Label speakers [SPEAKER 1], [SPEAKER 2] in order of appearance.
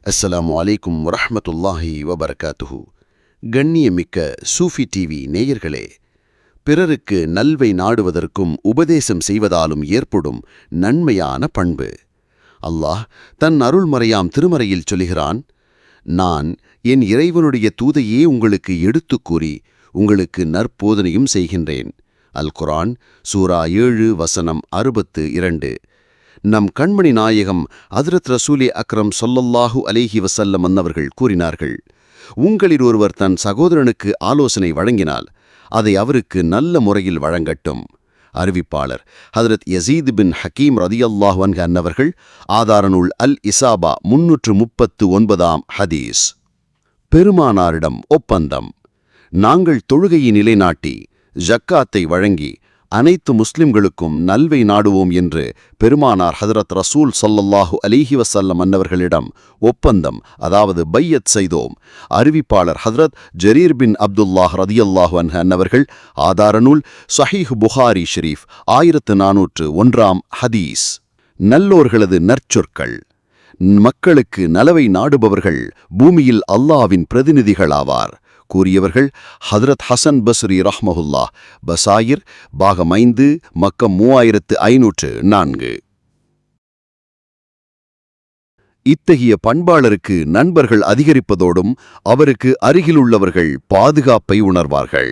[SPEAKER 1] அஸ்ஸலாமு அலைக்கும் வரஹ்மத்துல்லாஹி வபரகாத்துஹு. கண்ணியமிக்க சூஃபி டிவி நேயர்களே, பிறருக்கு நல்வை நாடுவதற்கும் உபதேசம் செய்வதாலும் ஏற்படும் நன்மையான பண்பு. அல்லாஹ் தன் அருள்மறையாம் திருமறையில் சொல்கிறான், நான் என் இறைவனுடைய தூதையே உங்களுக்கு எடுத்துக் கூறி உங்களுக்கு நற்போதனையும் செய்கின்றேன். அல் குர்ஆன் சூரா 7 வசனம் 62. நம் கண்மணி நாயகம் ஹஜ்ரத் ரசூலே அக்ரம் ஸல்லல்லாஹு அலைஹி வஸல்லம் அன்னவர்கள் கூறினார்கள், உங்களில் ஒருவர் தன் சகோதரனுக்கு ஆலோசனை வழங்கினால் அதை அவருக்கு நல்ல முறையில் வழங்கட்டும். அறிவிப்பாளர் ஹஜ்ரத் யஸீத் பின் ஹக்கீம் ரதியல்லாஹு அன்ஹு அன்னவர்கள். ஆதார நூல் அல் இசாபா 339ஆம் ஹதீஸ். பெருமானாரிடம் ஒப்பந்தம். நாங்கள் தொழுகையை நிலைநாட்டி ஜக்காத்தை வழங்கி அனைத்து முஸ்லிம்களுக்கும் நல்வை நாடுவோம் என்று பெருமானார் ஹஜ்ரத் ரசூல் ஸல்லல்லாஹு அலைஹி வஸல்லம் அன்னவர்களிடம் ஒப்பந்தம், அதாவது பையத் செய்தோம். அறிவிப்பாளர் ஹஜ்ரத் ஜரீர் பின் அப்துல்லாஹ் ரதியல்லாஹு அன்ஹு அன்னவர்கள். ஆதார நூல் ஸஹீஹ் புகாரி ஷரீஃப் 1401ஆம் ஹதீஸ். நல்லோர்களது நற்சொற்கள். மக்களுக்கு நலவை நாடுபவர்கள் பூமியில் அல்லாஹ்வின் பிரதிநிதிகளாவார் கூறியவர்கள் ஹஜ்ரத் ஹசன் பஸ்ரி ரஹ்மஹுல்லாஹ். பசாயிர் பாகம் 5 மக்கம் 3504. இத்தகைய பண்பாளருக்கு நண்பர்கள் அதிகரிப்பதோடும் அவருக்கு அருகிலுள்ளவர்கள் பாதுகாப்பை உணர்வார்கள்.